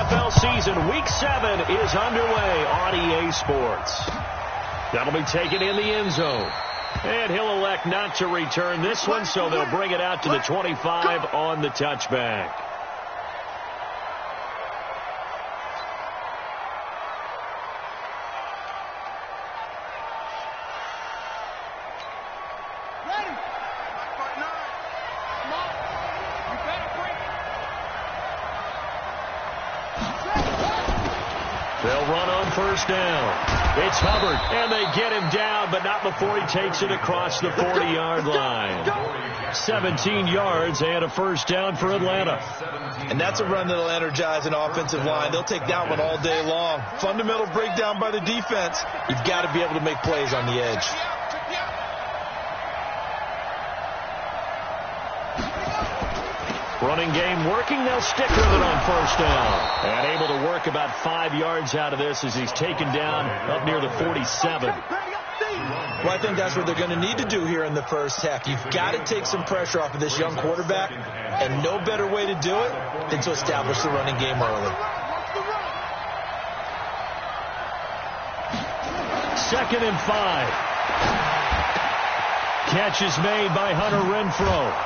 NFL season, Week 7 is underway on EA Sports. That'll be taken in the end zone. And he'll elect not to return this one, so they'll bring it out to the 25 on the touchback. They'll run on first down. It's Hubbard, and they get him down, but not before he takes it across the 40-yard line. 17 yards and a first down for Atlanta. And that's a run that'll energize an offensive line. They'll take that one all day long. Fundamental breakdown by the defense. You've got to be able to make plays on the edge. Running game working. They'll stick with it on first down. And able to work about 5 yards out of this as he's taken down up near the 47. Well, I think that's what they're going to need to do here in the first half. You've got to take some pressure off of this young quarterback, and no better way to do it than to establish the running game early. 2nd and 5. Catch is made by Hunter Renfrow.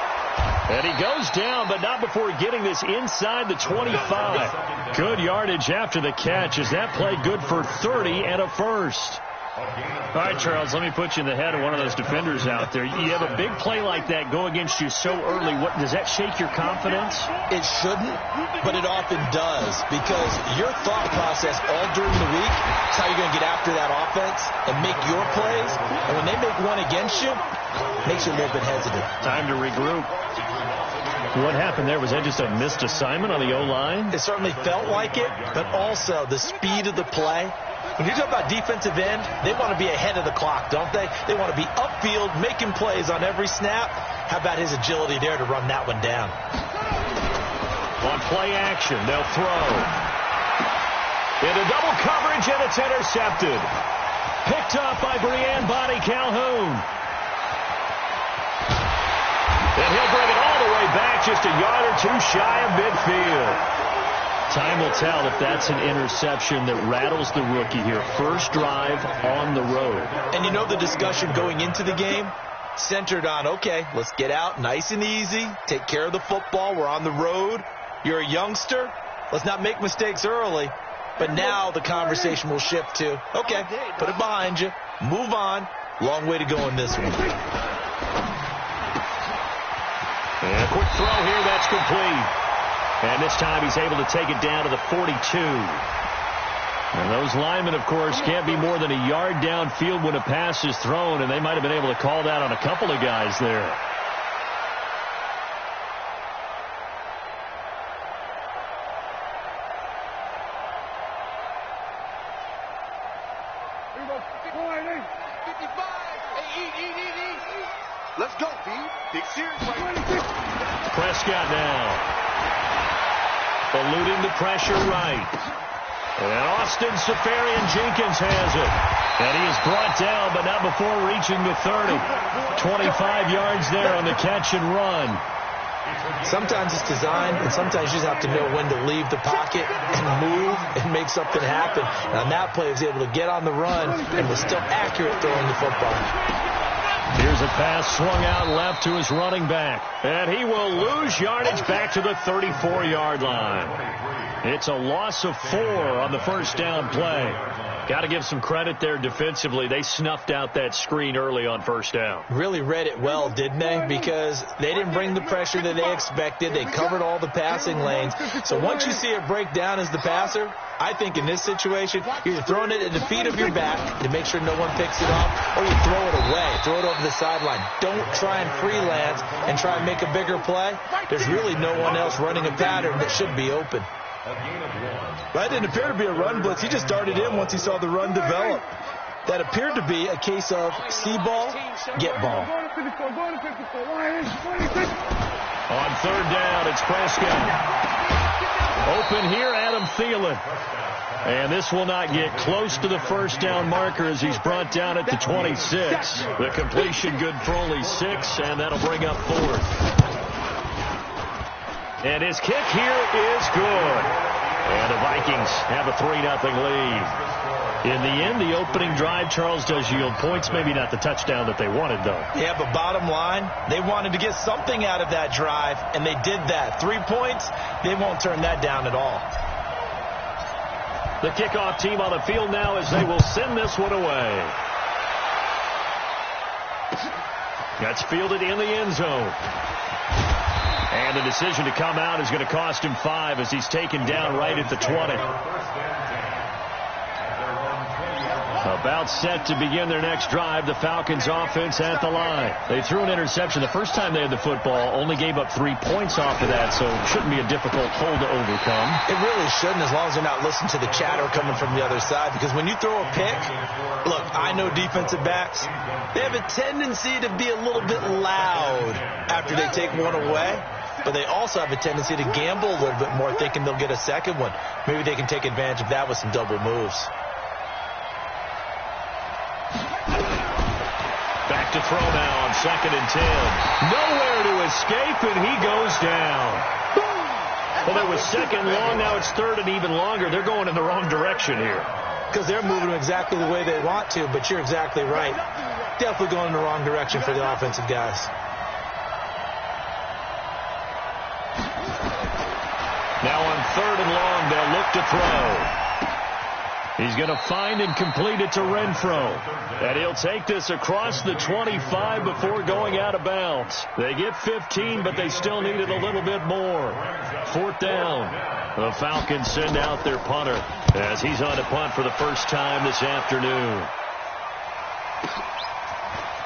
And he goes down, but not before getting this inside the 25. Good yardage after the catch as that play good for 30 and a first. All right, Charles, let me put you in the head of one of those defenders out there. You have a big play like that go against you so early. What does that shake your confidence? It shouldn't, but it often does, because your thought process all during the week is how you're going to get after that offense and make your plays. And when they make one against you, it makes you a little bit hesitant. Time to regroup. What happened there? Was that just a missed assignment on the O-line? It certainly felt like it, but also the speed of the play. When you talk about defensive end, they want to be ahead of the clock, don't they? They want to be upfield, making plays on every snap. How about his agility there to run that one down? On play action, they'll throw. Into double coverage, and it's intercepted. Picked up by Brian Body Calhoun. And he'll bring it all the way back, just a yard or two shy of midfield. Time will tell if that's an interception that rattles the rookie here. First drive on the road. And you know the discussion going into the game centered on, okay, let's get out nice and easy, take care of the football, we're on the road, you're a youngster, let's not make mistakes early. But now the conversation will shift to, okay, put it behind you, move on, long way to go in this one. And a quick throw here, that's complete. And this time he's able to take it down to the 42. And those linemen, of course, can't be more than a yard downfield when a pass is thrown, and they might have been able to call that on a couple of guys there. Let's go, B. Big series right. Prescott now. Eluding the pressure right. And Austin Seferian-Jenkins has it. And he is brought down, but not before reaching the 30. 25 yards there on the catch and run. Sometimes it's designed, and sometimes you just have to know when to leave the pocket and move and make something happen. And on that play, he was able to get on the run and was still accurate throwing the football. Here's a pass swung out left to his running back. And he will lose yardage back to the 34-yard line. It's a loss of 4 on the first down play. Got to give some credit there defensively. They snuffed out that screen early on first down. Really read it well, didn't they? Because they didn't bring the pressure that they expected. They covered all the passing lanes. So once you see it break down as the passer, I think in this situation, you're throwing it at the feet of your back to make sure no one picks it off, or you throw it away, throw it over the sideline. Don't try and freelance and try and make a bigger play. There's really no one else running a pattern that should be open. That didn't appear to be a run blitz. He just darted in once he saw the run develop. That appered to be a case of see ball, get ball. On third down, it's Prescott. Open here, Adam Thielen. And this will not get close to the first down marker as he's brought down at the 26. The completion good for only 6, and that'll bring up 4th. And his kick here is good. And the Vikings have a 3-0 lead. In the end, the opening drive, Charles, does yield points. Maybe not the touchdown that they wanted, though. Yeah, but bottom line, they wanted to get something out of that drive, and they did that. 3 points, they won't turn that down at all. The kickoff team on the field now as they will send this one away. That's fielded in the end zone. And the decision to come out is going to cost him 5 as he's taken down right at the 20. About set to begin their next drive, the Falcons offense at the line. They threw an interception the first time they had the football, only gave up 3 points off of that, so it shouldn't be a difficult hole to overcome. It really shouldn't, as long as they're not listening to the chatter coming from the other side, because when you throw a pick, look, I know defensive backs, they have a tendency to be a little bit loud after they take one away, but they also have a tendency to gamble a little bit more, thinking they'll get a second one. Maybe they can take advantage of that with some double moves. Back to throw now on 2nd and 10. Nowhere to escape, and he goes down. Well, it was 2nd long. Now it's 3rd and even longer. They're going in the wrong direction here. Because they're moving exactly the way they want to, but you're exactly right. Definitely going in the wrong direction for the offensive guys. Now on 3rd and long, they'll look to throw. He's going to find and complete it to Renfro. And he'll take this across the 25 before going out of bounds. They get 15, but they still needed a little bit more. 4th down. The Falcons send out their punter as he's on to punt for the first time this afternoon.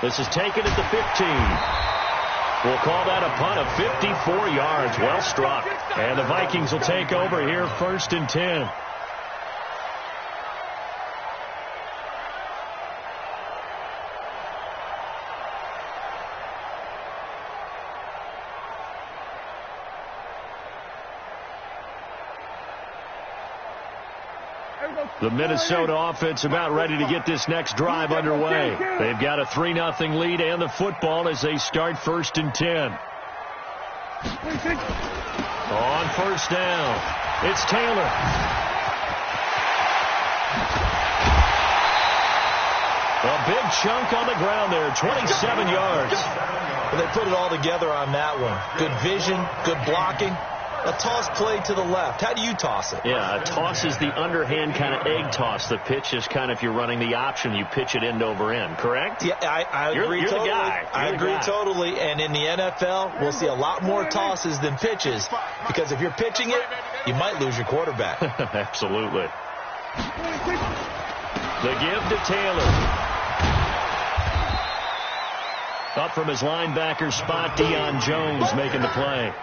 This is taken at the 15. We'll call that a punt of 54 yards. Well struck. And the Vikings will take over here 1st and 10. The Minnesota offense about ready to get this next drive underway. They've got a 3-0 lead and the football as they start 1st and 10. On 1st down, it's Taylor. A big chunk on the ground there, 27 yards. Well, they put it all together on that one. Good vision, good blocking. A toss play to the left. How do you toss it? Yeah, a toss is the underhand kind of egg toss. The pitch is kind of, if you're running the option, you pitch it end over end, correct? Yeah, I agree you're totally. The guy. I agree totally. And in the NFL, we'll see a lot more tosses than pitches. Because if you're pitching it, you might lose your quarterback. Absolutely. The give to Taylor. Up from his linebacker spot, Deion Jones making the play.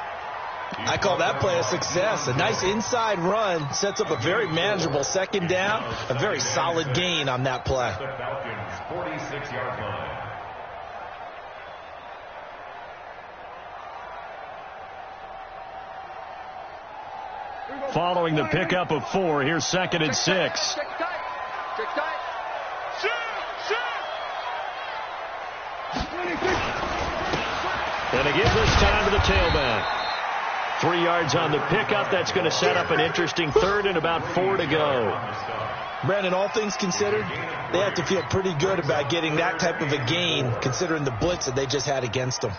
I call that play a success. A nice inside run sets up a very manageable 2nd down. A very solid gain on that play. 46-yard line. Following the pickup of 4, here's 2nd and 6. And they give this time to the tailback. 3 yards on the pickup. That's going to set up an interesting 3rd and about 4 to go. Brandon, all things considered, they have to feel pretty good about getting that type of a gain, considering the blitz that they just had against them.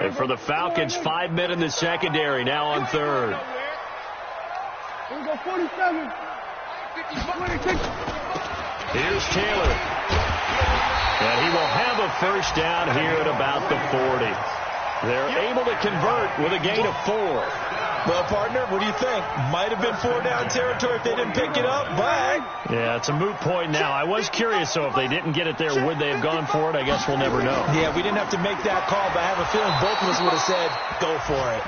And for the Falcons, 5 men in the secondary, now on 3rd. Here's Taylor. And he will have a 1st down here at about the 40. They're able to convert with a gain of 4. Well, partner, what do you think? Might have been 4-down territory if they didn't pick it up, but... Yeah, it's a moot point now. I was curious, though, if they didn't get it there, would they have gone for it? I guess we'll never know. Yeah, we didn't have to make that call, but I have a feeling both of us would have said, go for it.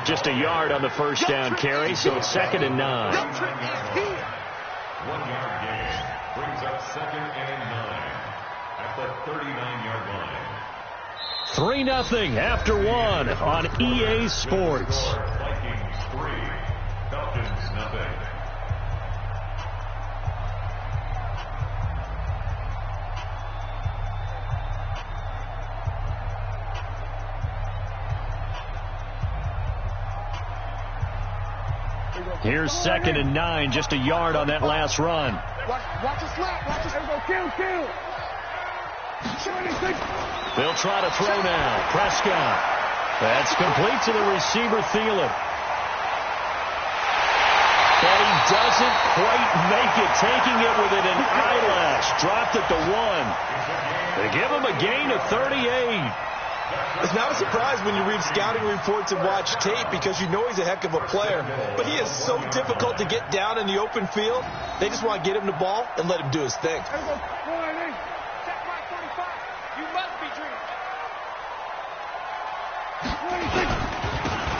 Just a yard on the 1st down carry, so it's 2nd and 9. 1 yard gain brings up 2nd and 9 at the 39-yard line. 3-0 after 1 on EA Sports. Vikings 3, Falcons nothing. Here's 2nd and 9, just a yard on that last run. Watch his lap. Watch his kill. They'll try to throw now. Prescott. That's complete to the receiver, Thielen. And he doesn't quite make it, taking it within an eyelash. Dropped at the 1. They give him a gain of 38. It's not a surprise when you read scouting reports and watch tape because you know he's a heck of a player. But he is so difficult to get down in the open field. They just want to get him the ball and let him do his thing.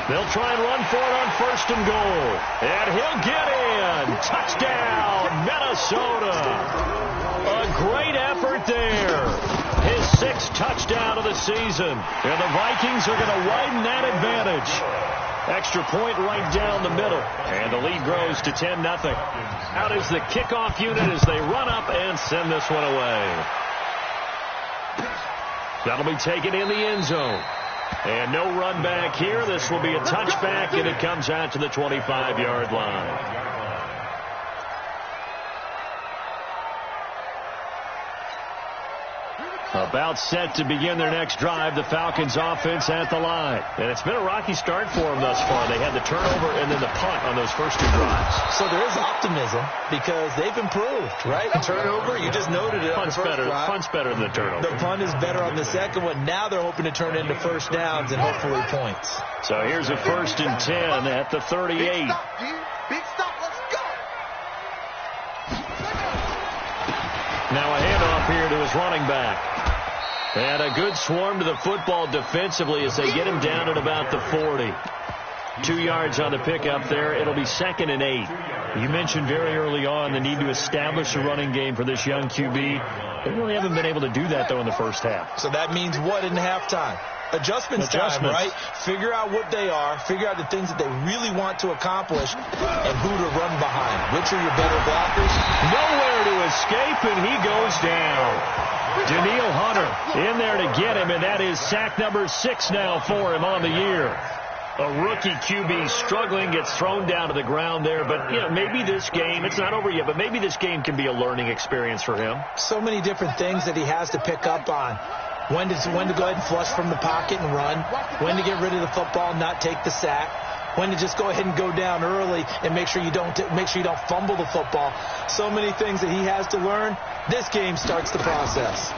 They'll try and run for it on 1st and goal. And he'll get in. Touchdown, Minnesota. A great effort there. His 6th touchdown of the season. And the Vikings are going to widen that advantage. Extra point right down the middle. And the lead grows to 10-0. Out is the kickoff unit as they run up and send this one away. That'll be taken in the end zone. And no run back here. This will be a touchback, and it comes out to the 25-yard line. About set to begin their next drive, the Falcons offense at the line. And it's been a rocky start for them thus far. They had the turnover and then the punt on those first 2 drives. So there is optimism because they've improved, right? The turnover, you just noted it. Punt's better than the turnover. The punt is better on the second one. Now they're hoping to turn it into first downs and hopefully points. So here's a 1st and 10 at the 38. Big stop. Let's go. Now a handoff here to his running back. And a good swarm to the football defensively as they get him down at about the 40. 2 yards on the pickup there. It'll be 2nd and 8. You mentioned very early on the need to establish a running game for this young QB. They really haven't been able to do that, though, in the first half. So that means what in halftime? Adjustments time, right? Figure out what they are. Figure out the things that they really want to accomplish and who to run behind. Which are your better blockers? Nowhere to escape, and he goes down. Danielle Hunter in there to get him, and that is sack number 6 now for him on the year. A rookie QB struggling, gets thrown down to the ground there, but maybe this game, it's not over yet, but maybe this game can be a learning experience for him. So many different things that he has to pick up on. When to go ahead and flush from the pocket and run. When to get rid of the football and not take the sack. When to just go ahead and go down early and make sure you don't fumble the football. So many things that he has to learn. This game starts the process.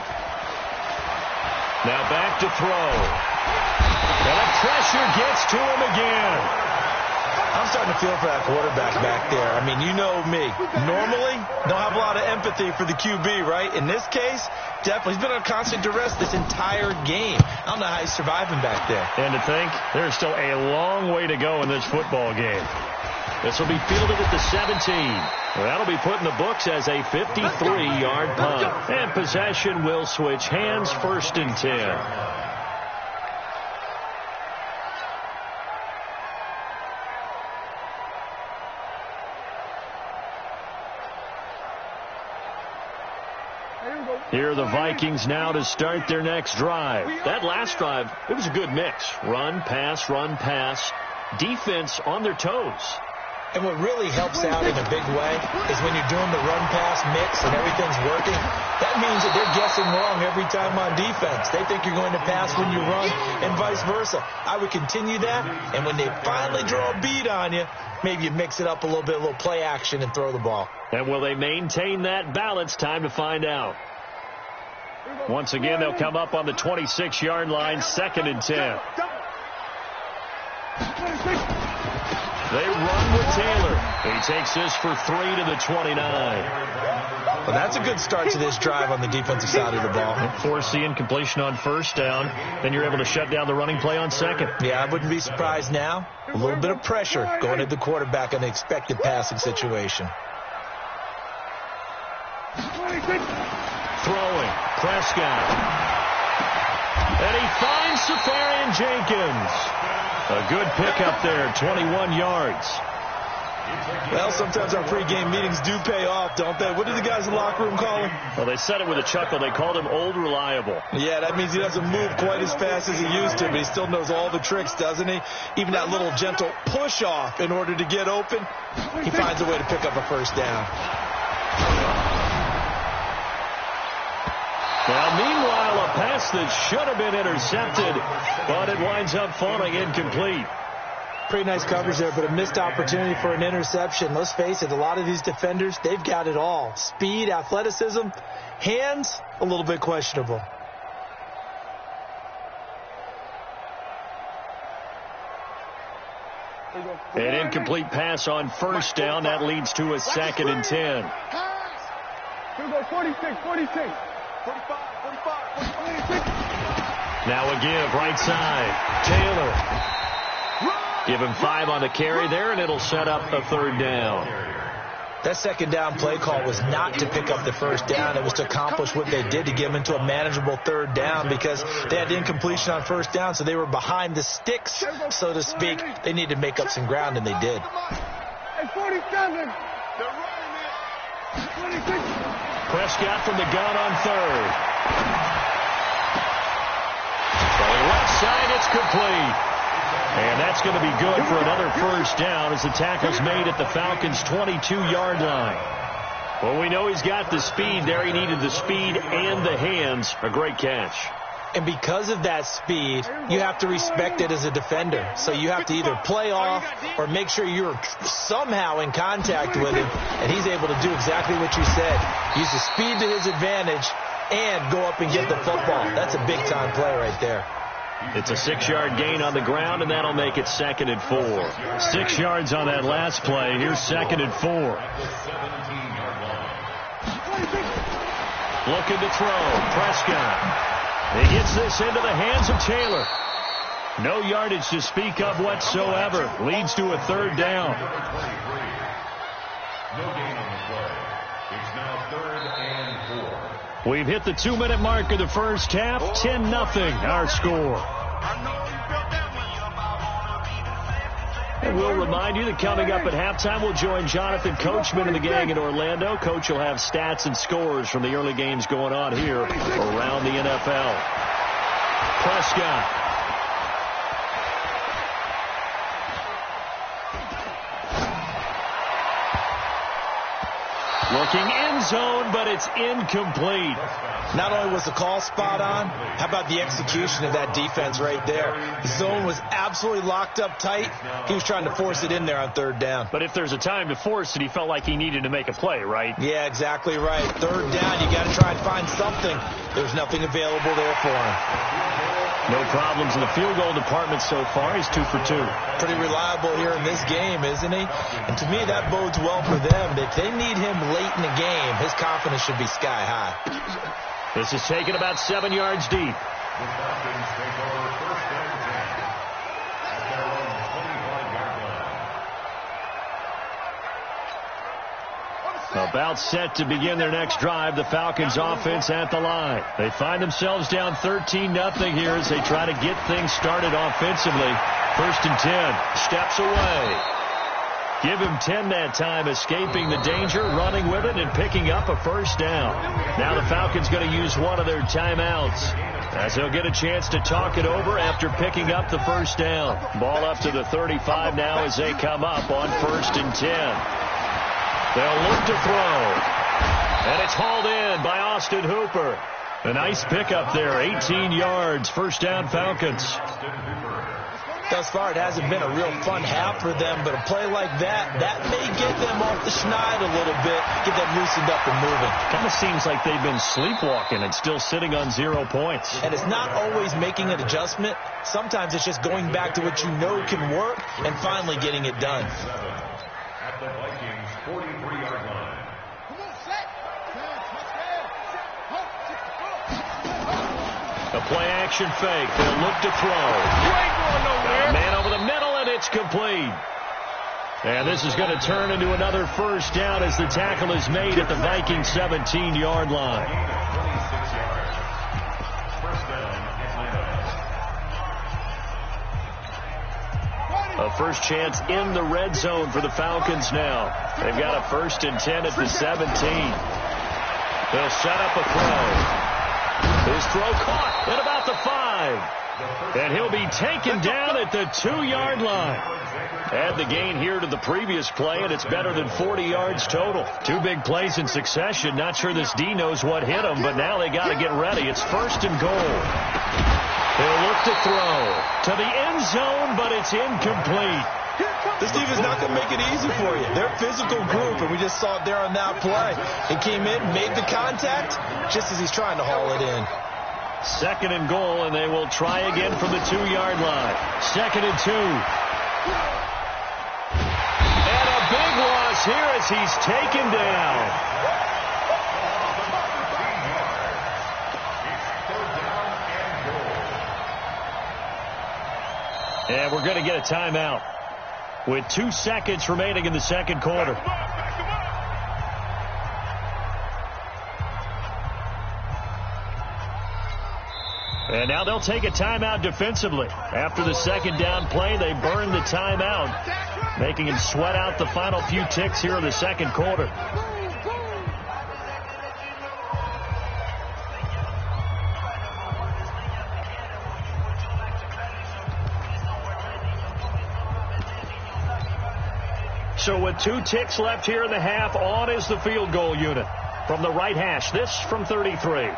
Now back to throw. And the pressure gets to him again. I'm starting to feel for that quarterback back there. I mean, you know me. Normally, don't have a lot of empathy for the QB, right? In this case, definitely. He's been on constant duress this entire game. I don't know how he's surviving back there. And to think, there's still a long way to go in this football game. This will be fielded at the 17. That'll be put in the books as a 53-yard punt. And possession will switch hands, 1st and 10. Here are the Vikings now to start their next drive. That last drive, it was a good mix. Run, pass, defense on their toes. And what really helps out in a big way is when you're doing the run-pass mix and everything's working, that means that they're guessing wrong every time on defense. They think you're going to pass when you run and vice versa. I would continue that, and when they finally draw a bead on you, maybe you mix it up a little bit, a little play action and throw the ball. And will they maintain that balance? Time to find out. Once again, they'll come up on the 26-yard line, 2nd and 10. They run with Taylor. He takes this for 3 to the 29. Well, that's a good start to this drive on the defensive side of the ball. Force the incompletion on 1st down. Then you're able to shut down the running play on 2nd. Yeah, I wouldn't be surprised now. A little bit of pressure going at the quarterback on the expected passing situation. Throwing. Prescott. And he finds Safarian Jenkins. A good pickup there, 21 yards. Well, sometimes our pregame meetings do pay off, don't they? What did the guys in the locker room call him? Well, they said it with a chuckle. They called him Old Reliable. Yeah, that means he doesn't move quite as fast as he used to, but he still knows all the tricks, doesn't he? Even that little gentle push-off in order to get open, he finds a way to pick up a first down. Now, meanwhile, a pass that should have been intercepted, but it winds up falling incomplete. Pretty nice coverage there, but a missed opportunity for an interception. Let's face it, a lot of these defenders, they've got it all. Speed, athleticism, hands, a little bit questionable. An incomplete pass on first down. That leads to a 2nd and 10. Here we go, 46, 46. 45, 46. Now a give, right side. Taylor. Give him 5 on the carry there, and it'll set up a 3rd down. That 2nd down play call was not to pick up the first down. It was to accomplish what they did, to get them into a manageable 3rd down, because they had incompletion on first down, so they were behind the sticks, so to speak. They needed to make up some ground, and they did. Hey, 47. They're running it. 26. Prescott from the gun on 3rd. Going left side, it's complete. And that's going to be good for another first down as the tackle's made at the Falcons' 22-yard line. Well, we know he's got the speed there. He needed the speed and the hands. A great catch. And because of that speed, you have to respect it as a defender. So you have to either play off or make sure you're somehow in contact with him. And he's able to do exactly what you said. Use the speed to his advantage and go up and get the football. That's a big-time play right there. It's a 6-yard gain on the ground, and that'll make it 2nd and 4. 6 yards on that last play. Here's 2nd and 4. Looking to throw. Prescott. He gets this into the hands of Taylor. No yardage to speak of whatsoever. Leads to a 3rd down. No gain on the play. It's now 3rd and 4. We've hit the 2-minute mark of the first half. 10-0 our score. And we'll remind you that coming up at halftime, we'll join Jonathan Coachman and the gang in Orlando. Coach will have stats and scores from the early games going on here around the NFL. Prescott. Looking end zone, but it's incomplete. Not only was the call spot on, how about the execution of that defense right there? The zone was absolutely locked up tight. He was trying to force it in there on 3rd down. But if there's a time to force it, he felt like he needed to make a play, right? Yeah, exactly right. 3rd down, you got to try and find something. There's nothing available there for him. No problems in the field goal department so far. He's 2 for 2. Pretty reliable here in this game, isn't he? And to me, that bodes well for them. If they need him late in the game, his confidence should be sky high. This is taken about 7 yards deep. The Falcons take over 1st and 10 at their own 25-yard line. About set to begin their next drive. The Falcons offense at the line. They find themselves down 13-0 here as they try to get things started offensively. 1st and 10. Steps away. Give him 10 that time, escaping the danger, running with it, and picking up a first down. Now the Falcons going to use one of their timeouts, as they'll get a chance to talk it over after picking up the first down. Ball up to the 35 now as they come up on 1st and 10. They'll look to throw. And it's hauled in by Austin Hooper. A nice pickup there, 18 yards, first down Falcons. Thus far, it hasn't been a real fun half for them, but a play like that may get them off the schneid a little bit, get them loosened up and moving. Kind of seems like they've been sleepwalking and still sitting on 0 points. And it's not always making an adjustment. Sometimes it's just going back to what you know can work and finally getting it done. At the Vikings' 43-yard line. A play-action fake. They'll look to throw. Man over the middle, and it's complete. And this is going to turn into another first down as the tackle is made at the Vikings' 17-yard line. 26 yards. First down, Atlanta. A first chance in the red zone for the Falcons now. They've got a 1st and 10 at the 17. They'll set up a throw. His throw caught at about the 5. And he'll be taken down at the 2-yard line. Add the gain here to the previous play, and it's better than 40 yards total. 2 big plays in succession. Not sure this D knows what hit him, but now they got to get ready. It's 1st and goal. They'll look to throw to the end zone, but it's incomplete. This defense is not going to make it easy for you. They're a physical group, and we just saw it there on that play. He came in, made the contact, just as he's trying to haul it in. 2nd and goal, and they will try again from the 2-yard line. 2nd and 2. And a big loss here as he's taken down. And we're going to get a timeout with 2 seconds remaining in the second quarter. And now they'll take a timeout defensively. After the 2nd down play, they burn the timeout, making him sweat out the final few ticks here in the second quarter. So with 2 ticks left here in the half, on is the field goal unit from the right hash. This from 33.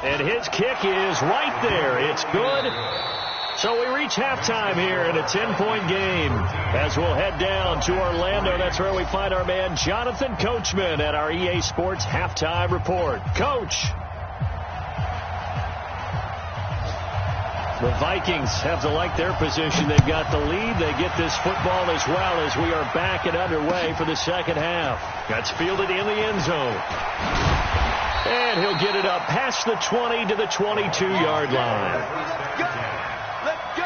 And his kick is right there. It's good. So we reach halftime here in a 10-point game as we'll head down to Orlando. That's where we find our man Jonathan Coachman at our EA Sports Halftime Report. Coach. The Vikings have to like their position. They've got the lead. They get this football as well as we are back and underway for the second half. That's fielded in the end zone. And he'll get it up past the 20 to the 22-yard line. Let's go.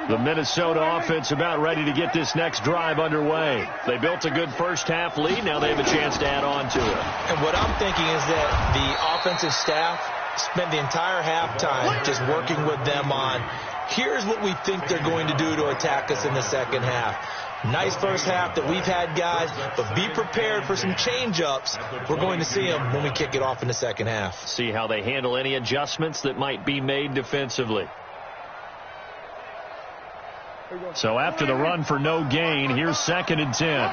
The Minnesota offense about ready to get this next drive underway. They built a good first half lead. Now they have a chance to add on to it. And what I'm thinking is that the offensive staff spent the entire halftime just working with them on, here's what we think they're going to do to attack us in the second half. Nice first half that we've had, guys, but be prepared for some change-ups. We're going to see them when we kick it off in the second half. See how they handle any adjustments that might be made defensively. So after the run for no gain, here's 2nd and 10.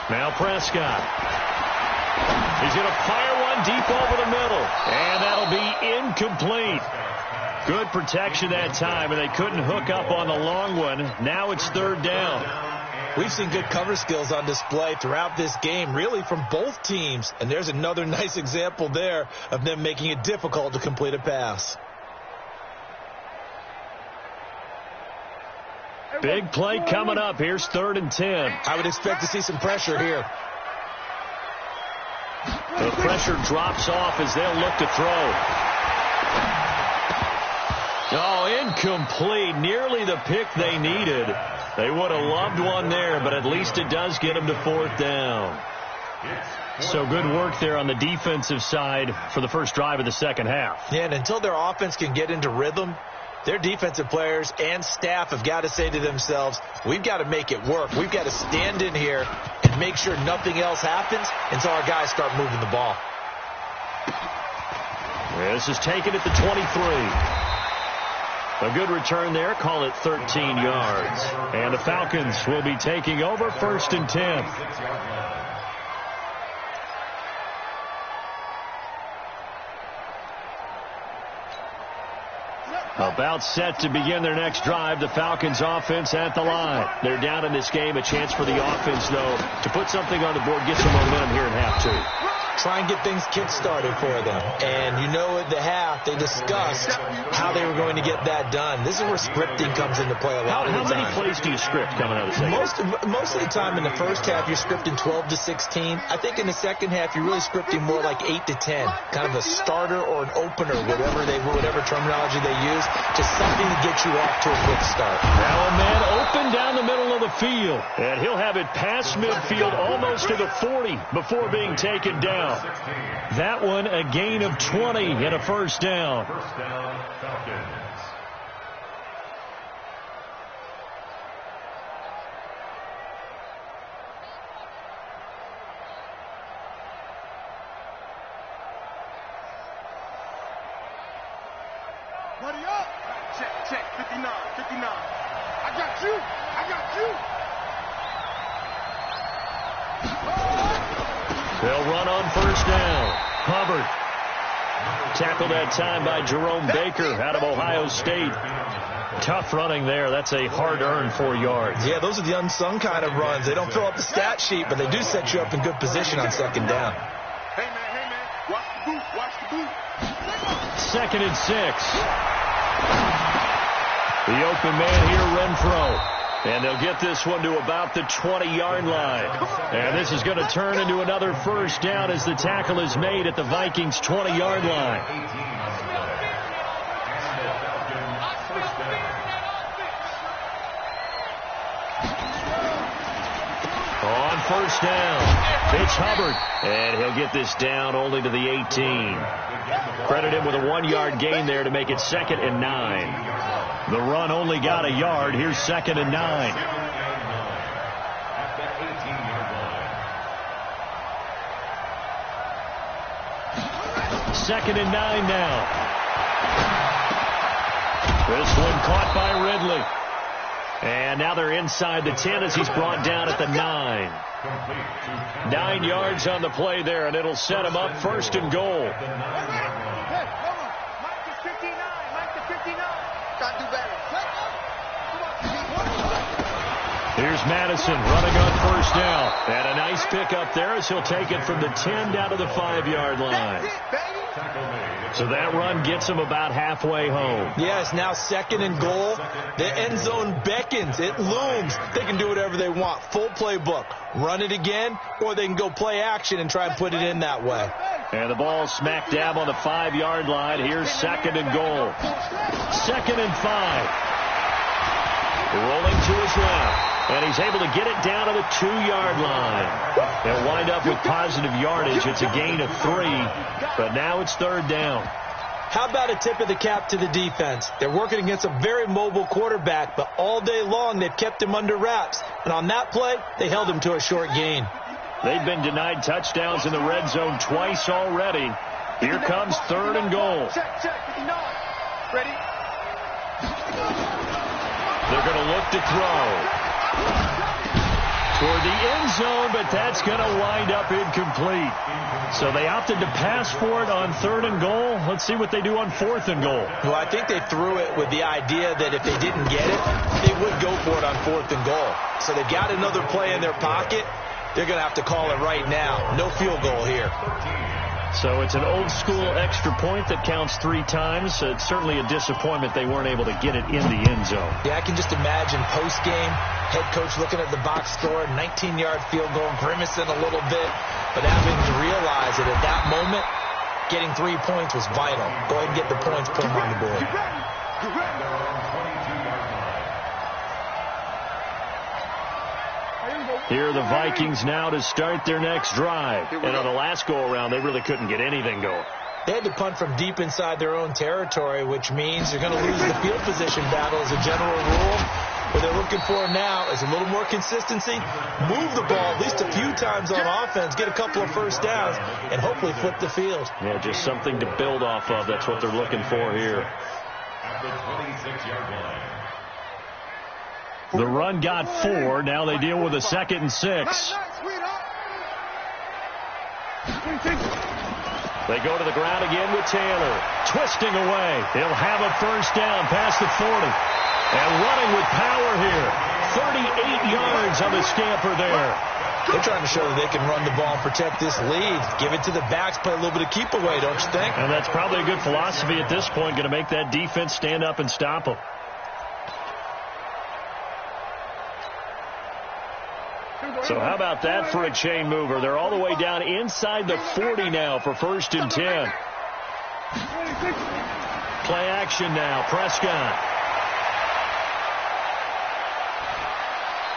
Now Prescott. He's going to fire one deep over the middle. And that'll be incomplete. Good protection that time, and they couldn't hook up on the long one. Now it's 3rd down. We've seen good cover skills on display throughout this game, really from both teams. And there's another nice example there of them making it difficult to complete a pass. Big play coming up. Here's 3rd and 10. I would expect to see some pressure here. The pressure drops off as they'll look to throw. Oh, incomplete. Nearly the pick they needed. They would have loved one there, but at least it does get them to 4th down. So good work there on the defensive side for the first drive of the second half. Yeah, and until their offense can get into rhythm, their defensive players and staff have got to say to themselves, we've got to make it work. We've got to stand in here and make sure nothing else happens until our guys start moving the ball. This is taken at the 23. A good return there. Call it 13 yards. And the Falcons will be taking over 1st and 10. About set to begin their next drive, the Falcons offense at the line. They're down in this game. A chance for the offense, though, to put something on the board, get some momentum here in half two. Try and get things kick-started for them. And you know at the half, they discussed how they were going to get that done. This is where scripting comes into play a lot of the time. How many plays do you script coming out of the second? Most of the time in the first half, you're scripting 12 to 16. I think in the second half, you're really scripting more like 8 to 10. Kind of a starter or an opener, whatever terminology they use. Just something to get you off to a quick start. Now a man open down the middle of the field. And he'll have it past midfield almost to the 40 before being taken down. That one a gain of 20 and a first down. First down, Falcons. Buddy up. Check. 59. I got you. They'll run on first down. Hubbard. Tackled that time by Jerome Baker out of Ohio State. Tough running there. That's a hard-earned 4 yards. Yeah, those are the unsung kind of runs. They don't fill up the stat sheet, but they do set you up in good position on second down. Hey, man. Watch the boot. 2nd and 6. The open man here, Renfro. And they'll get this one to about the 20-yard line. And this is going to turn into another first down as the tackle is made at the Vikings' 20-yard line. On first down, it's Hubbard. And he'll get this down only to the 18. Credit him with a 1-yard gain there to make it 2nd and 9. The run only got a yard. Here's 2nd and 9. Second and 9 now. This one caught by Ridley. And now they're inside the 10 as he's brought down at the 9. 9 yards on the play there, and it'll set him up 1st and goal. Here's Madison running on first down. And a nice pickup there as he'll take it from the 10 down to the 5-yard line. So that run gets him about halfway home. Yes, now 2nd and goal. The end zone beckons. It looms. They can do whatever they want. Full playbook. Run it again, or they can go play action and try and put it in that way. And the ball smack dab on the 5-yard line. Here's 2nd and goal. 2nd and 5. Rolling to his left. And he's able to get it down to the 2-yard line. They'll wind up with positive yardage. It's a gain of 3, but now it's 3rd down. How about a tip of the cap to the defense? They're working against a very mobile quarterback, but all day long they've kept him under wraps. And on that play, they held him to a short gain. They've been denied touchdowns in the red zone twice already. Here comes 3rd and goal. Check. 59. Ready? They're going to look to throw. Toward the end zone, but that's going to wind up incomplete. So they opted to pass for it on 3rd and goal. Let's see what they do on 4th and goal. Well, I think they threw it with the idea that if they didn't get it, they would go for it on 4th and goal. So they've got another play in their pocket. They're going to have to call it right now. No field goal here. So it's an old-school extra point that counts 3 times. It's certainly a disappointment they weren't able to get it in the end zone. Yeah, I can just imagine post-game, head coach looking at the box score, 19-yard field goal, grimacing a little bit, but having to realize that at that moment, getting 3 points was vital. Go ahead and get the points, put them on the board. Here are the Vikings now to start their next drive. And on the last go-around, they really couldn't get anything going. They had to punt from deep inside their own territory, which means they're going to lose the field position battle as a general rule. What they're looking for now is a little more consistency, move the ball at least a few times on offense, get a couple of first downs, and hopefully flip the field. Yeah, just something to build off of. That's what they're looking for here. At the 26-yard line. The run got 4. Now they deal with a 2nd and 6. They go to the ground again with Taylor. Twisting away. He'll have a first down past the 40. And running with power here. 38 yards on the scamper there. They're trying to show that they can run the ball and protect this lead. Give it to the backs, play a little bit of keep away, don't you think? And that's probably a good philosophy at this point. Going to make that defense stand up and stop them. So how about that for a chain mover? They're all the way down inside the 40 now for 1st and 10. Play action now. Prescott.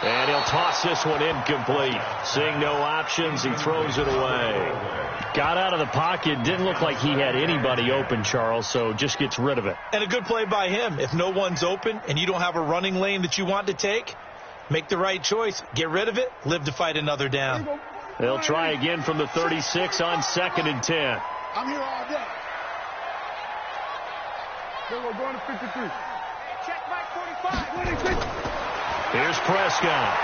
And he'll toss this one incomplete. Seeing no options, he throws it away. Got out of the pocket. Didn't look like he had anybody open, Charles, so just gets rid of it. And a good play by him. If no one's open and you don't have a running lane that you want to take, make the right choice. Get rid of it. Live to fight another down. They'll try again from the 36 on 2nd and 10. I'm here all day. We're going to 53. Check Mike 45. Here's Prescott.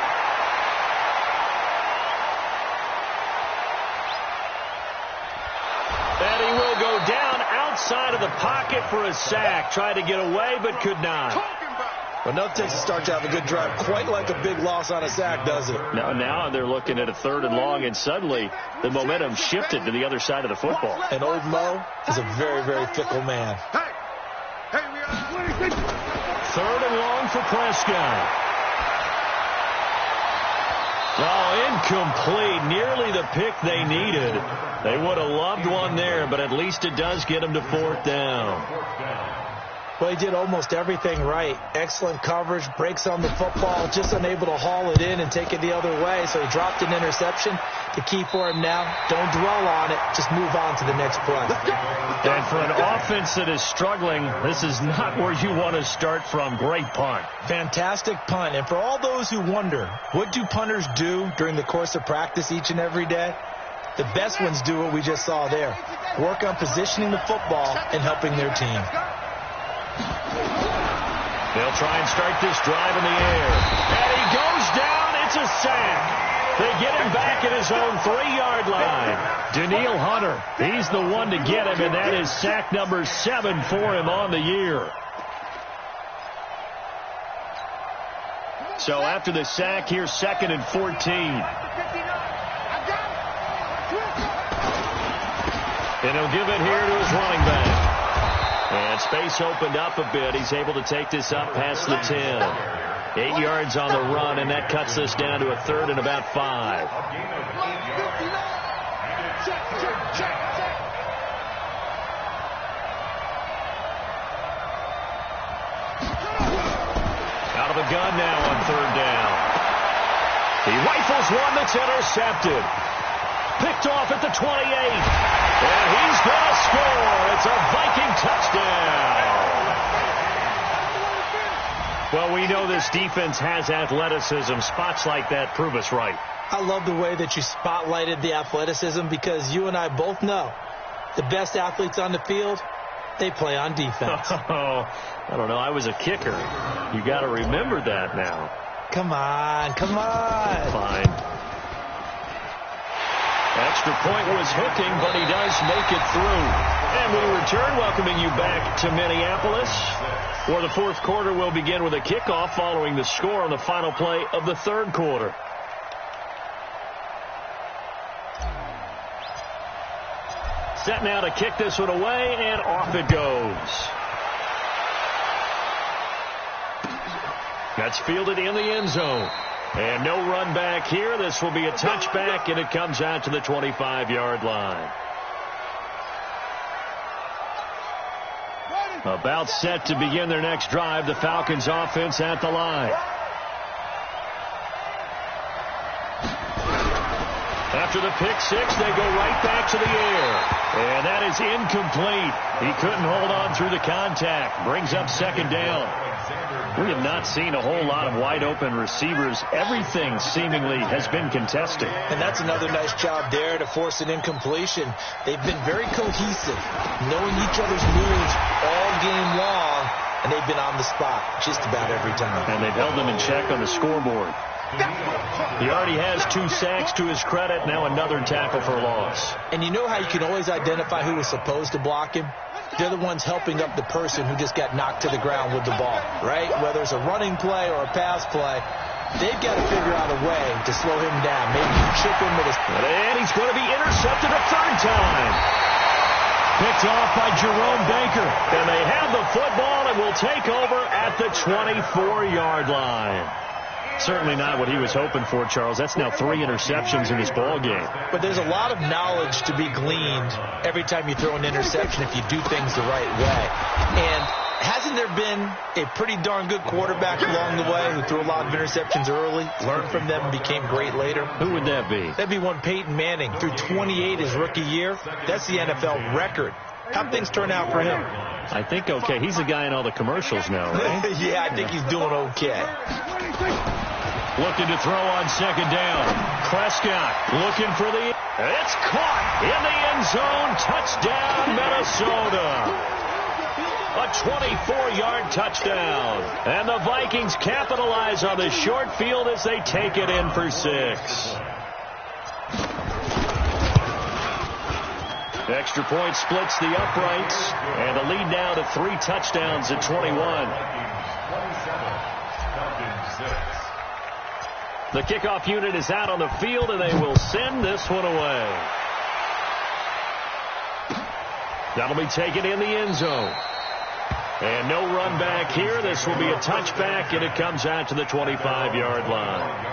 And he will go down outside of the pocket for a sack. Tried to get away, but could not. Well, nothing takes a start to have a good drive quite like a big loss on a sack, does it? Now they're looking at a 3rd and long, and suddenly the momentum shifted to the other side of the football. And old Mo is a very, very fickle man. Hey, we are 3rd and long for Prescott. Oh, incomplete. Nearly the pick they needed. They would have loved one there, but at least it does get them to 4th down. Well, he did almost everything right. Excellent coverage, breaks on the football, just unable to haul it in and take it the other way. So he dropped an interception. The key for him now, don't dwell on it. Just move on to the next play. And for an offense that is struggling, this is not where you want to start from. Great punt. Fantastic punt. And for all those who wonder, what do punters do during the course of practice each and every day? The best ones do what we just saw there. Work on positioning the football and helping their team. They'll try and start this drive in the air. And he goes down. It's a sack. They get him back at his own 3-yard line. Daniil Hunter, he's the one to get him, and that is sack number 7 for him on the year. So after the sack, here's 2nd and 14. And he'll give it here to his running back. And space opened up a bit. He's able to take this up past the 10. 8 yards on the run, and that cuts this down to a 3rd and about 5. Out of the gun now on 3rd down. He rifles one that's intercepted. Picked off at the 28. And he's going to score. It's a Viking touchdown. Well, we know this defense has athleticism. Spots like that prove us right. I love the way that you spotlighted the athleticism because you and I both know the best athletes on the field, they play on defense. Oh, I don't know. I was a kicker. You got to remember that now. Come on, come on. Fine. Extra point was hooking, but he does make it through. And we return, welcoming you back to Minneapolis, where the 4th quarter will begin with a kickoff following the score on the final play of the 3rd quarter. Set now to kick this one away, and off it goes. That's fielded in the end zone. And no run back here. This will be a touchback, and it comes out to the 25-yard line. About set to begin their next drive. The Falcons offense at the line. After the pick six, they go right back to the air. And that is incomplete. He couldn't hold on through the contact. Brings up 2nd down. We have not seen a whole lot of wide-open receivers. Everything seemingly has been contested. And that's another nice job there to force an incompletion. They've been very cohesive, knowing each other's moves all game long, and they've been on the spot just about every time. And they've held them in check on the scoreboard. He already has 2 sacks to his credit. Now another tackle for loss. And you know how you can always identify who was supposed to block him? They're the ones helping up the person who just got knocked to the ground with the ball, right? Whether it's a running play or a pass play, they've got to figure out a way to slow him down. Maybe you chip him with a... And he's going to be intercepted a third time. Picked off by Jerome Baker. And they have the football and will take over at the 24-yard line. Certainly not what he was hoping for, Charles. That's now 3 interceptions in this ball game. But there's a lot of knowledge to be gleaned every time you throw an interception if you do things the right way. And hasn't there been a pretty darn good quarterback along the way who threw a lot of interceptions early, learned from them, and became great later? Who would that be? That'd be one Peyton Manning. Threw 28 his rookie year. That's the NFL record. How'd things turn out for him? I think okay. He's the guy in all the commercials now, right? Yeah, I think he's doing okay. Looking to throw on second down. Prescott looking for the... It's caught in the end zone. Touchdown, Minnesota. A 24-yard touchdown. And the Vikings capitalize on the short field as they take it in for 6. Extra point splits the uprights. And the lead now to 3 touchdowns at 21. The kickoff unit is out on the field, and they will send this one away. That'll be taken in the end zone. And no run back here. This will be a touchback, and it comes out to the 25-yard line.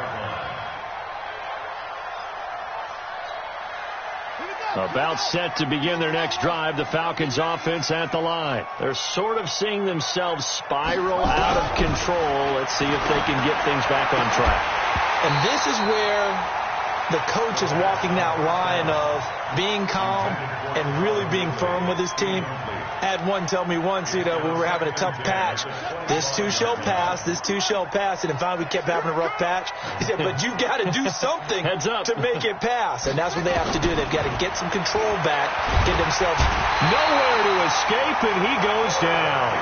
About set to begin their next drive, the Falcons offense at the line. They're sort of seeing themselves spiral out of control. Let's see if they can get things back on track. And this is where the coach is walking that line of being calm and really being firm with his team. I had one tell me once, when we were having a tough patch, this too shall pass, this too shall pass. And then finally we kept having a rough patch. He said, but you've got to do something to make it pass. And that's what they have to do. They've got to get some control back, get themselves nowhere to escape, and he goes down.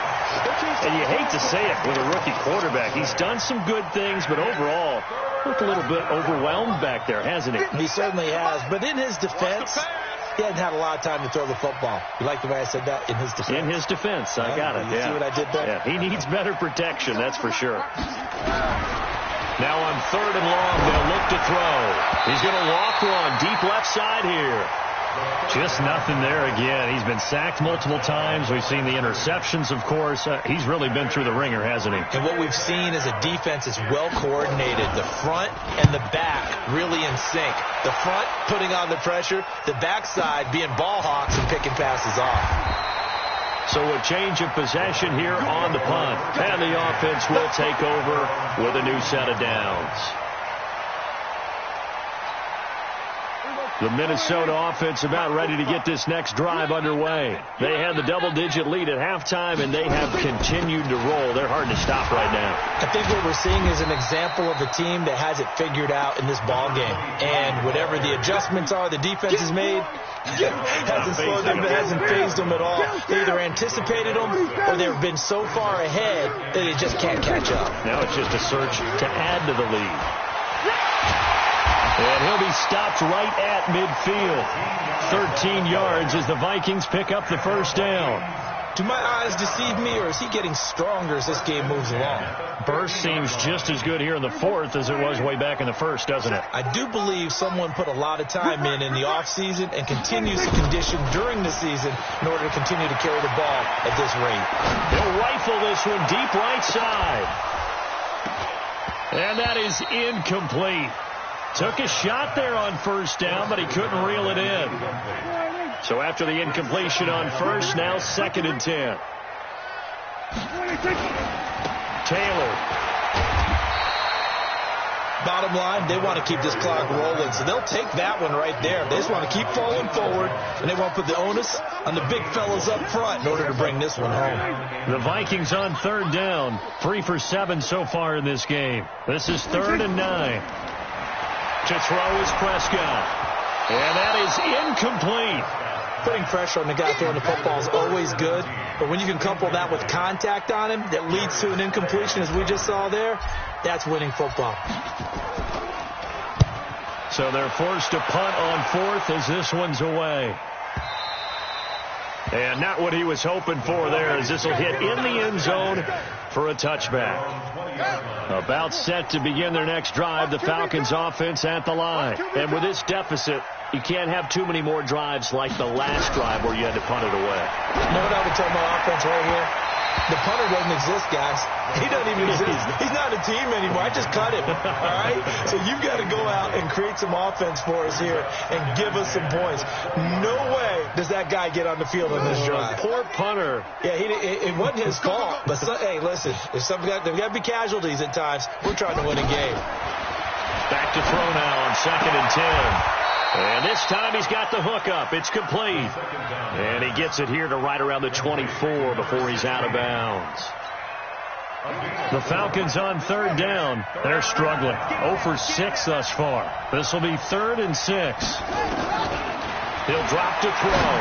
And you hate to say it with a rookie quarterback. He's done some good things, but overall, looked a little bit overwhelmed back there, hasn't he? He certainly has. But in his defense, he hasn't had a lot of time to throw the football. You like the way I said that? In his defense. In his defense. I got it. You see what I did there? Yeah, he needs better protection, that's for sure. Now on 3rd and long, they'll look to throw. He's going to walk one deep left side here. Just nothing there again. He's been sacked multiple times. We've seen the interceptions, of course. He's really been through the ringer, hasn't he? And what we've seen is a defense is well coordinated. The front and the back really in sync. The front putting on the pressure. The backside being ball hawks and picking passes off. So a change of possession here on the punt. And the offense will take over with a new set of downs. The Minnesota offense about ready to get this next drive underway. They had the double-digit lead at halftime, and they have continued to roll. They're hard to stop right now. I think what we're seeing is an example of a team that has it figured out in this ball game. And whatever the adjustments are the defense has made, hasn't slowed them, hasn't phased them at all. They either anticipated them or they've been so far ahead that they just can't catch up. Now it's just a search to add to the lead. And he'll be stopped right at midfield. 13 yards as the Vikings pick up the first down. Do my eyes deceive me, or is he getting stronger as this game moves along? Burst seems just as good here in the 4th as it was way back in the 1st, doesn't it? I do believe someone put a lot of time in the offseason and continues to condition during the season in order to continue to carry the ball at this rate. He'll rifle this one deep right side. And that is incomplete. Took a shot there on first down, but he couldn't reel it in. So after the incompletion on first, now 2nd and 10. Taylor. Bottom line, they want to keep this clock rolling, so they'll take that one right there. They just want to keep falling forward, and they want to put the onus on the big fellas up front in order to bring this one home. The Vikings on 3rd down, 3 for 7 so far in this game. This is 3rd and 9. To throw is Prescott. And that is incomplete. Putting pressure on the guy throwing the football is always good, but when you can couple that with contact on him that leads to an incompletion, as we just saw there, that's winning football. So they're forced to punt on fourth as this one's away. And not what he was hoping for there, as this will hit in the end zone for a touchback. About set to begin their next drive, the Falcons offense at the line. And with this deficit, you can't have too many more drives like the last drive where you had to punt it away. You know what I would tell my offense right here? The punter doesn't exist, guys. He doesn't even exist. He's not a team anymore. I just cut him, all right? So you've got to go out and create some offense for us here and give us some points. No way does that guy get on the field on this drive. Poor punter. Yeah, it wasn't his fault. But, hey, listen, there's got to be casualties at times. We're trying to win a game. Back to throw now on 2nd and 10. And this time he's got the hook up. It's complete. And he gets it here to right around the 24 before he's out of bounds. The Falcons on 3rd down. They're struggling. 0 for 6 thus far. This will be 3rd and 6. He'll drop to throw.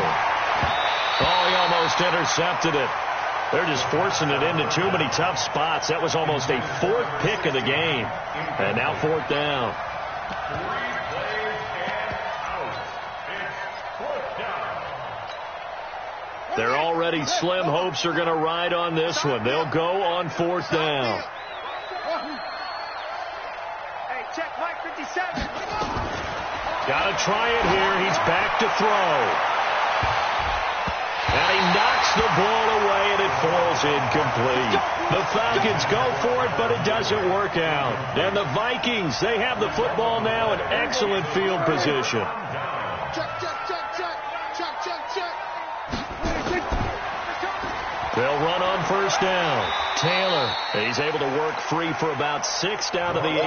Oh, he almost intercepted it. They're just forcing it into too many tough spots. That was almost a 4th pick of the game. And now 4th down. They're already slim hopes are going to ride on this one. They'll go on 4th down. Hey, check Mike 57. Got to try it here. He's back to throw. And he knocks the ball away, and it falls incomplete. The Falcons go for it, but it doesn't work out. And the Vikings, they have the football now in excellent field position. They'll run on 1st down. Taylor, he's able to work free for about 6 down to the 18.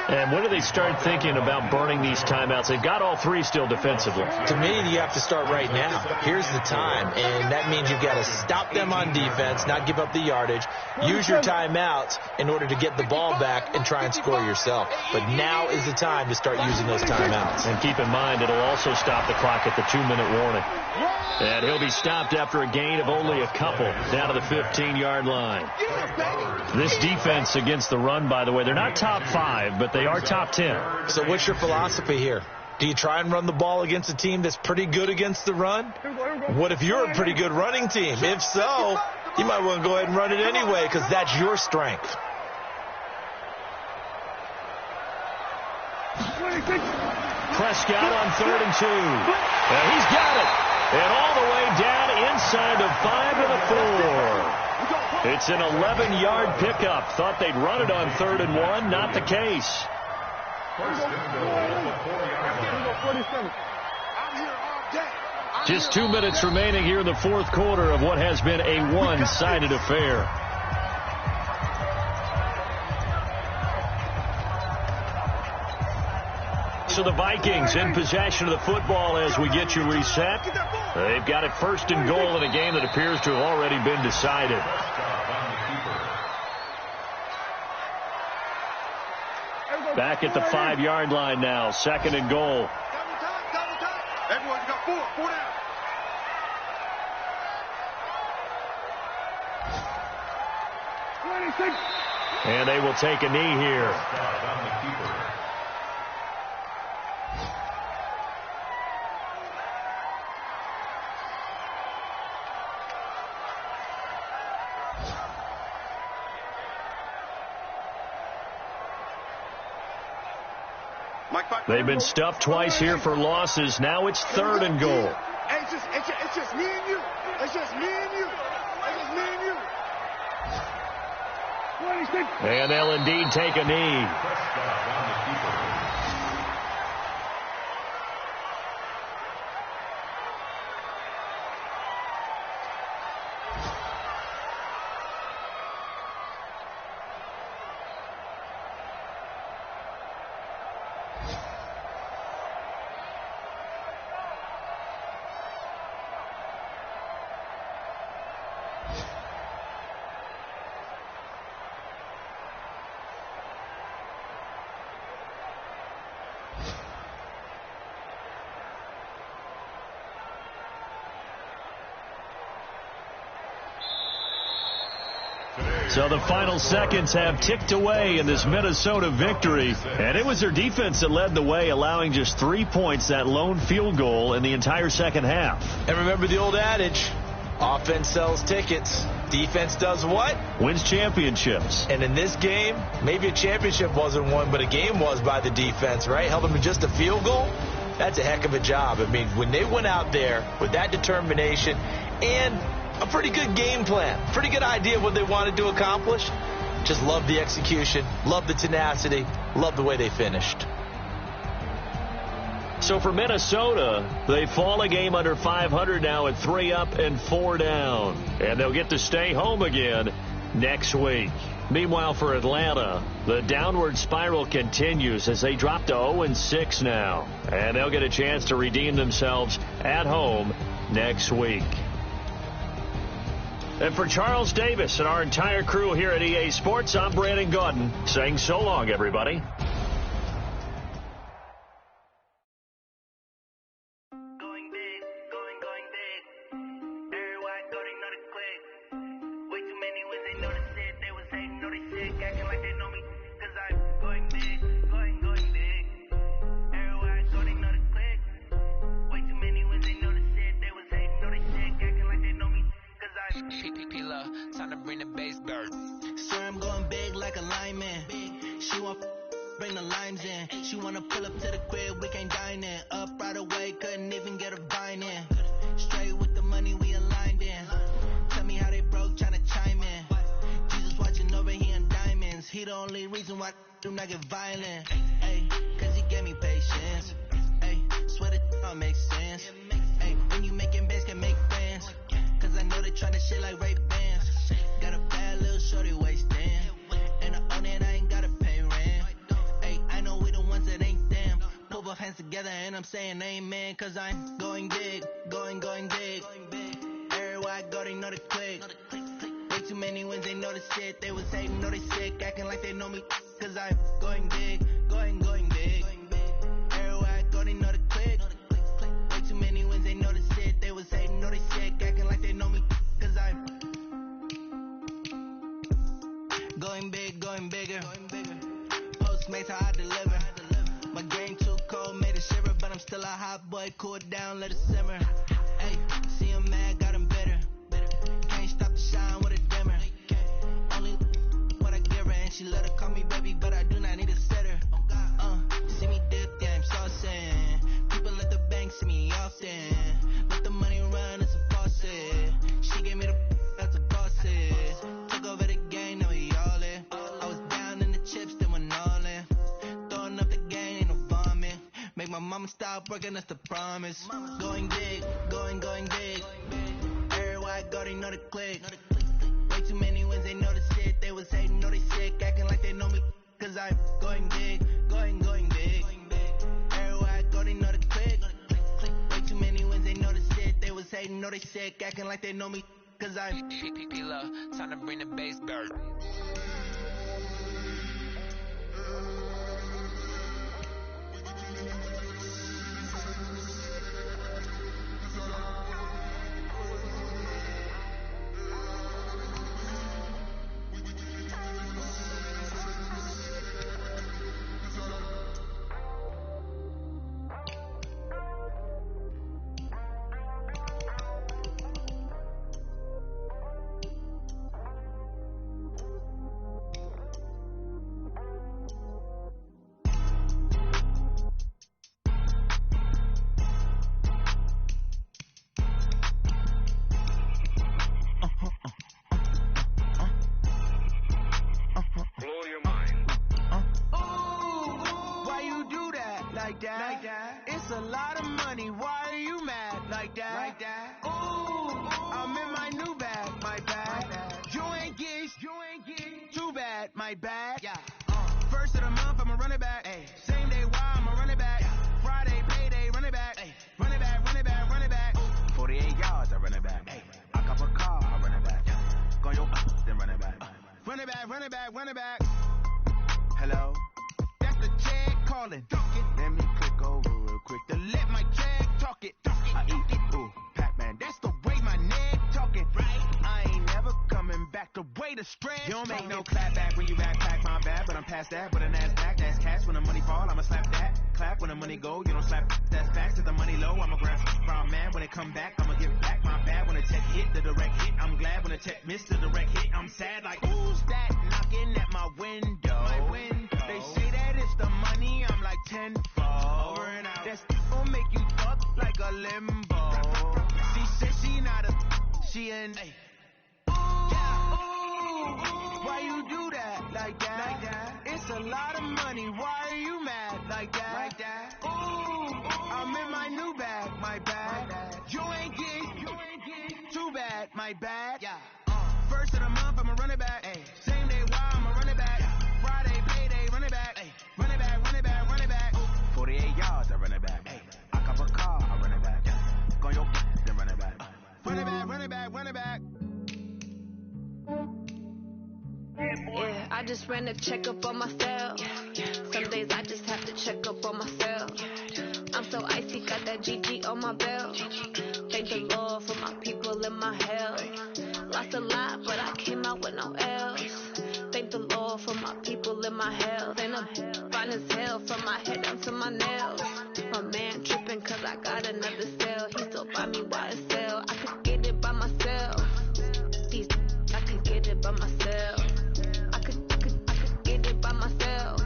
And when do they start thinking about burning these timeouts? They've got all 3 still defensively. To me, you have to start right now. Here's the time, and that means you've got to stop them on defense, not give up the yardage, use your timeouts in order to get the ball back and try and score yourself. But now is the time to start using those timeouts. And keep in mind, it'll also stop the clock at the 2-minute warning. And he'll be stopped after a gain of only a couple down to the 15-yard line. This defense against the run, by the way, they're not top 5, but they are top 10. So what's your philosophy here? Do you try and run the ball against a team that's pretty good against the run? What if you're a pretty good running team? If so, you might want to go ahead and run it anyway because that's your strength. Prescott on 3rd and 2. He's got it. And all the way down inside the 5 to the 4. It's an 11-yard pickup. Thought they'd run it on 3rd and 1. Not the case. Just 2 minutes remaining here in the 4th quarter of what has been a one-sided affair. So the Vikings in possession of the football as we get you reset. They've got it 1st and goal in a game that appears to have already been decided. Back at the 5-yard line now. 2nd and goal. Everyone, you got 4 down. And they will take a knee here. They've been stuffed twice here for losses. Now it's 3rd and goal. It's just me and you. It's just me and you. It's just me and you. And they'll indeed take a knee. So the final seconds have ticked away in this Minnesota victory. And it was their defense that led the way, allowing just 3 points, that lone field goal in the entire second half. And remember the old adage, offense sells tickets. Defense does what? Wins championships. And in this game, maybe a championship wasn't won, but a game was by the defense, right? Held them to just a field goal. That's a heck of a job. I mean, when they went out there with that determination and a pretty good game plan, pretty good idea of what they wanted to accomplish, just love the execution, love the tenacity, love the way they finished. So for Minnesota, they fall a game under 500 now at 3 up and 4 down. And they'll get to stay home again next week. Meanwhile, for Atlanta, the downward spiral continues as they drop to 0-6 now. And they'll get a chance to redeem themselves at home next week. And for Charles Davis and our entire crew here at EA Sports, I'm Brandon Gaudin saying so long, everybody. Time to bring the bass bird. Sir, I'm going big like a lineman. She want bring the limes in. She wanna pull up to the crib, we can't dine in. Up right away, couldn't even get a vine in. Straight with the money we aligned in. Tell me how they broke, tryna chime in. Jesus watching over here in diamonds. He the only reason why I do not get violent. Ay, cause he gave me patience. Ay, swear that don't make sense. Ay, when you making bands can make friends. Cause I know they tryna shit like Ray Bans. Got a bad little shorty waist in. And I own it, I ain't gotta pay rent. Hey, I know we the ones that ain't them. Put both hands together and I'm saying amen. Cause I'm going big, going big. Everywhere I go, they know the click. Way too many wins, they know the shit. They was hating, know they sick, acting like they know me. Cause I'm going big, going big. Everywhere I go, they know the click. Way too many wins, they know the shit. They was hating, know they sick, acting like they know me. Cause I'm going big, going bigger. Postmates how I deliver. My game too cold, made it shiver, but I'm still a hot boy. Cool it down, let it simmer. Hey, see him mad, got him bitter. Can't stop the shine with a dimmer. Only what I give her, and she let her call me baby, but I do not need a sitter. See me dip, yeah, I'm saucing. People at the bank see me often. Let the money run, it's a faucet. She gave me the that's a faucet. Took over the game, now we all in. I was down in the chips, then went all in. Throwing up the game, ain't no vomit. Make my mama stop working, that's the promise. Going big, going big. Everywhere I go, they know the click. Way too many wins, they know the shit. They was hating, know they sick, acting like they know me. Cause I'm going big, going big. Everywhere I go, they know the click. Way too many wins, they know the shit. They was hating, know they sick, acting like they know me. Cause I'm P-P-P-Love, time to bring the bass bird. It's a lot of money. Why are you mad like that? Ooh, I'm in my new bag, my bag. You ain't geeks, too bad, my bag. Yeah. First of the month, I'ma run it back. Ay. Same day, why I'ma run it back. Friday, payday, run it back. Ay. Run it back, run it back, run it back. 48 yards, I run it back. Ay. I cop a car, I run it back. Go your then run it back. Run it back, run it back, run it back. Hello? That's the check calling. Let me click over real quick to let my check talk it. I eat it, ooh, Pac-Man. That's the way my neck talking. Right? I ain't never coming back the way the stretch. You don't make no clap back when you backpack, my bad, but I'm past that. But a NASDAQ, that's cash. When the money fall, I'ma slap that. Clap when the money go, you don't slap. That's facts. If the money low, I'ma grab from man. When it come back, I'ma give back my bad. When the tech hit, the direct hit. I'm glad when the tech missed the direct hit. I'm sad like, who's that knocking at my window? They say that it's the money, I'm like tenfold. Over and out. That's gon' make you fuck like a limbo. She said she not a, she an. Why you do that like that? It's a lot of money. Why are you mad like that? Ooh, I'm in my new bag, my bad. You ain't getting too bad, my bad. Yeah. First of the month, I'ma run it back. Same day, why I'ma run it back. Friday, payday, run it back. Run it back, run it back, run it back. 48 yards, I run it back. I cop a car, I run it back. Go your then run it back. Run it back, run it back, run it back. Yeah, I just ran a checkup on myself. Some days I just have to check up on myself. I'm so icy, got that GG on my belt. Thank the Lord for my people in my hell. Lost a lot, but I came out with no L's. Thank the Lord for my people in my hell. Then I'm fine as hell from my head down to my nails. My man tripping cause I got another cell. He still buy me YSL. I could get it by myself. These I could get it by myself. I could get it by myself.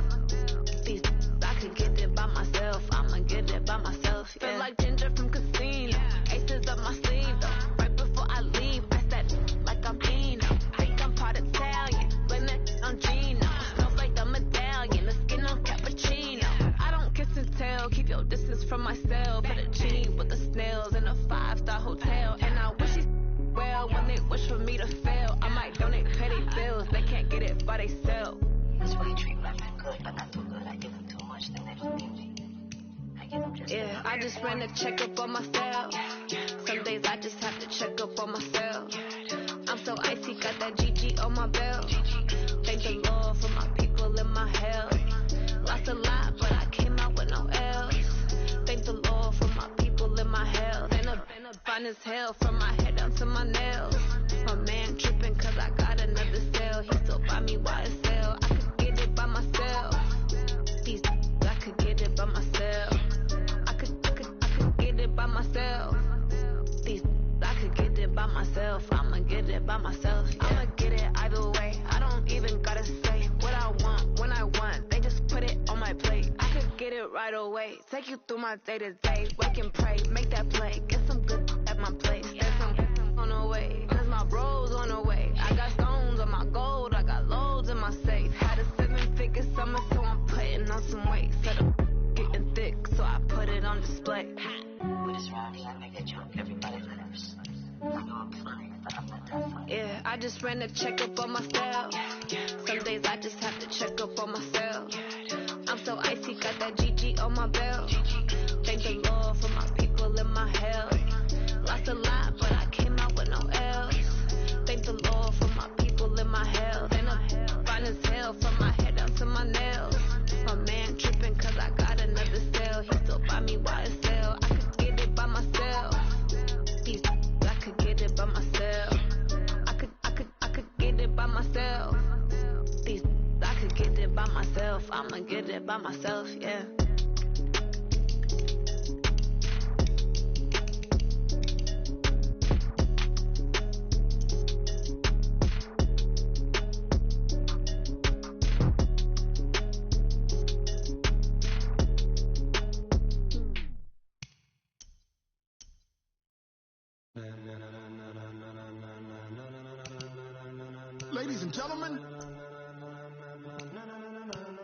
These I could get it by myself. I'ma get it by myself. Yeah. Feel like Ginger from Casino. Aces up my sleeve though. Right before I leave, I said like I'm Eno. Think I'm part Italian. Blame it on Gino. Smells like the medallion. The skin on cappuccino. I don't kiss and tell. Keep your distance from my cell. Put a genie with the snails in a 5-star hotel. And I wish he's well when they wish for me to fail. I might donate petty bills. They can't get it by themselves. That's why you treat women good, but not too good. I give them too much, then they don't need me. I give them just yeah, I just ran a checkup on myself. Some days I just have to check up on myself. I'm so icy, got that GG on my belt. Thank the Lord for my people in my hell. Lost a lot, but I came out with no L's. Thank the Lord for my people in my hell. Then I'm fine as hell from my head down to my nails. My man tripping cause I got another cell. He still buy me YSL. I could get it by myself. These I could get it by myself. I could get it by myself. These I could get it by myself. I'ma get it by myself. Yeah. I'ma get it either way. I don't even gotta say what I want when I want. They just put it on my plate. I could get it right away. Take you through my day to day. Wake and pray, make that play. Get some good at my place. There's some on the way. Cause my bros on the way. I got stones on my gold. I got loads in my safe. Had a 7-figure summer, so I'm putting on some weight. Set up getting thick, so I put it on display. with this round, I make a joke. Everybody laughs. I know I'm funny, but I'm not that funny. Yeah, I just ran a checkup on myself. Some days I just have to check up on myself. I'm so icy, got that GG on my belt. Thank the Lord for my people in my hell. Lost a lot, but I came out with no L's. Thank the Lord for my people in my hell. Then I'm fine as hell from my head down to my nails. My man tripping cause I got another cell. He still buy me YSL. I could get it by myself. These I could get it by myself. I could get it by myself. These I could get it by myself. I'ma get it by myself, yeah.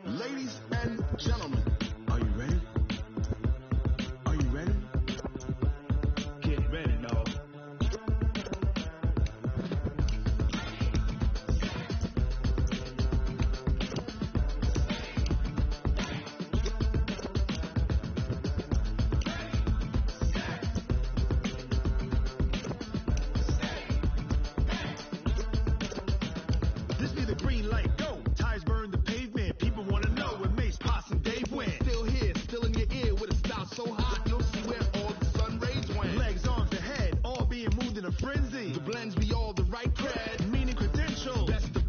Ladies and gentlemen, are you ready? Are you ready? Get ready, dog. This be the green light, go. Tires burn the pavement. People wanna know where Mace, Potts, and Dave went. Still here, still in your ear with a style so hot, you'll see where all the sun rays went. Legs, arms, and head, all being moved in a frenzy. The blends be all the right cred, meaning credentials. Best of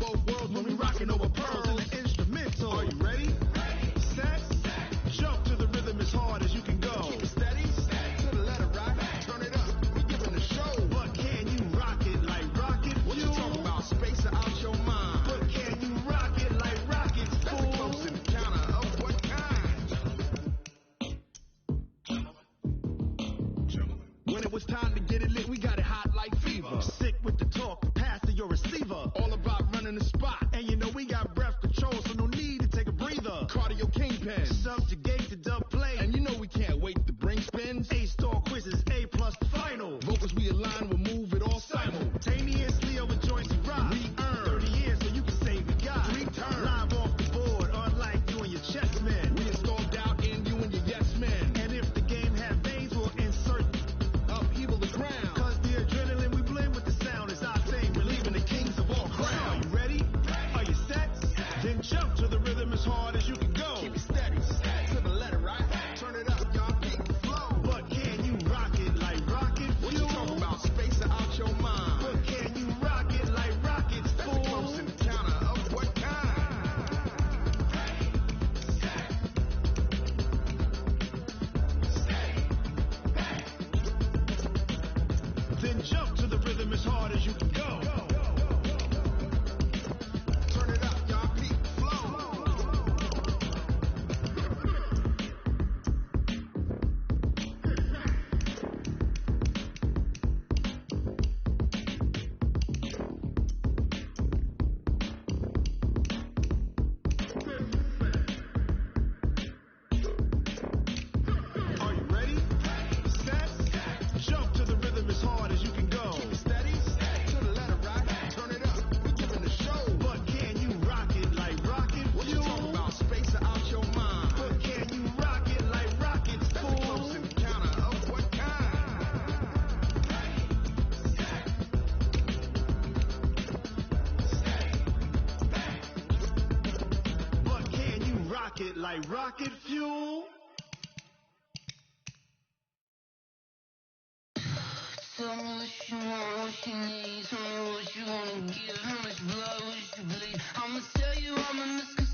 Jump to the rhythm as hard as you can go. Turn it up, y'all. Peak flow. Are you ready? Set. Jump to the rhythm as hard as you can go. Steady. To the letter, right? Turn it up. We giving the show. But can you rock it like rocket? What you talking about? Space out your mind. But can you rock it like rockets? That's a close encounter of what kind? But can you rock it like rocket fuel? Tell me what you want, what you need. Tell me what you wanna give. How much blood would you bleed? I'ma tell you I'm a misconception.